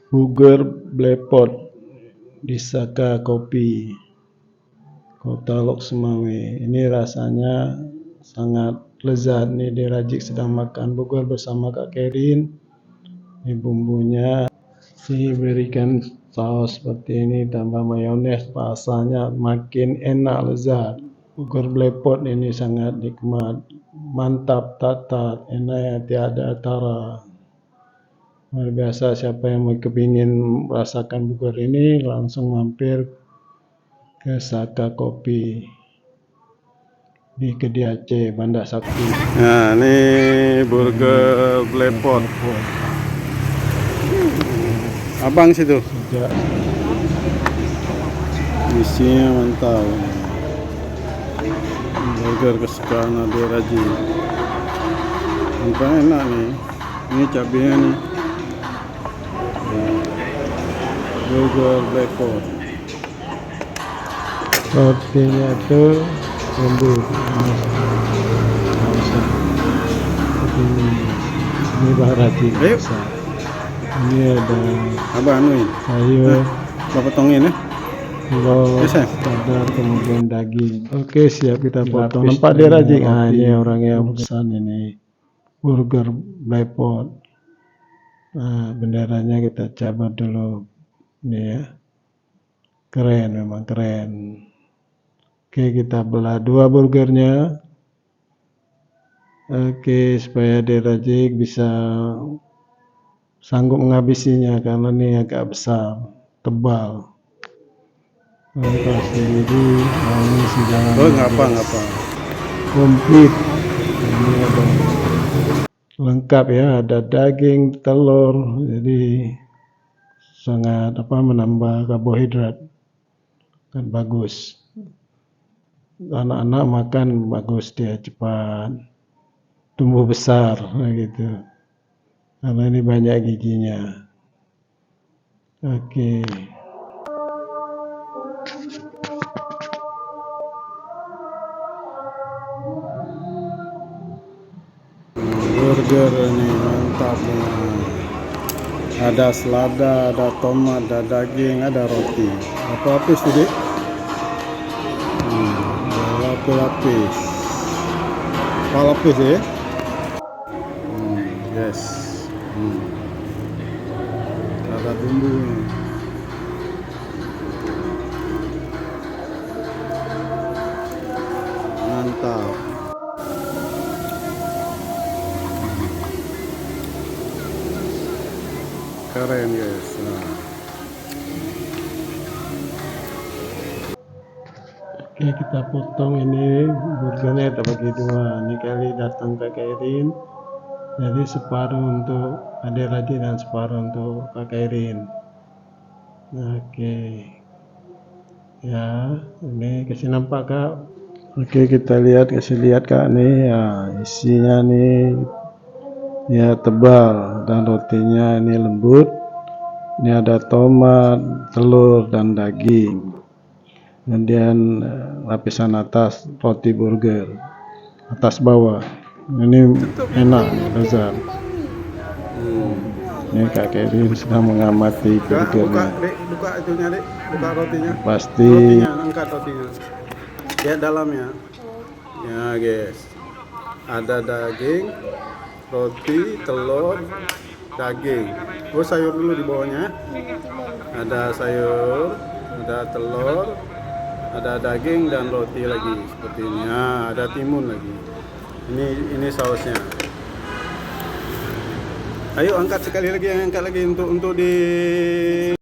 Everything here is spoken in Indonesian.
Burger Blepot di Saka Kopi, Kota Lok Sumawe. Ini rasanya sangat lezat. Nih Derajik sedang makan burger bersama Kak Kerin. Ini bumbunya diberikan saus seperti ini, tambah mayones, rasanya makin enak lezat. Burger Blepot ini sangat nikmat, mantap, tatat, enak tiada tara. Luar biasa, siapa yang kepingin merasakan burger ini langsung mampir ke Saka Kopi di Kedai Aceh, Bandar Sakti. Nah, ini burger Blepot. Abang situ. Sejak isinya mantap. Burger kesukaan Ade Raji. Nampak enak nih. Ini cabenya nih. Burger Blepot. Rotinya itu lembut. Ini Bang Raji. Ini ada sayur. Bapak potongin ya. Dadar kemudian daging. Oke, siap kita potong. Nampak dia Raji. Nah, ini orang yang pesan ini burger Blepot. Nah, benderanya kita cabut dulu. Ini ya. Keren, memang keren. Oke, kita belah dua burgernya. Oke, supaya Derajik bisa sanggup menghabisinya karena ini agak besar, tebal. Lepas sendiri, ini sudah ngapa. Komplit. Ini ada lengkap ya, ada daging, telur, jadi sangat menambah karbohidrat kan bagus. Anak-anak makan bagus, dia cepat tumbuh besar gitu. Karena ini banyak gizinya. Oke. Burger ini mantap nih. Ada selada, ada tomat, ada daging, ada roti. Apa lapis tadi? Lapis. Apa lapis ya? Yes. Ada bumbu. Mantap. Keren guys. Nah. Oke, kita potong ini burgernya, kita bagi dua. Ini kali datang Kak Kerin, jadi separuh untuk Ade Raji dan separuh untuk Kak Kerin. Oke, ya ini kasih nampak Kak. Oke, kita kasih lihat Kak nih ya, isinya nih ya tebal dan rotinya ini lembut. Ini ada tomat, telur dan daging. Kemudian lapisan atas roti burger, atas bawah. Ini enak, lezat. Ini Kak Kerin sedang mengamati burgernya. Buka itunya dek, buka rotinya. Pasti. Rotinya, angkat rotinya. Lihat dalamnya. Ya guys, ada daging, roti, telur, daging. Oh, sayur dulu di bawahnya. Ada sayur, ada telur, ada daging dan roti lagi seperti ini. Nah, ada timun lagi. Ini sausnya. Ayo angkat sekali lagi, angkat lagi untuk di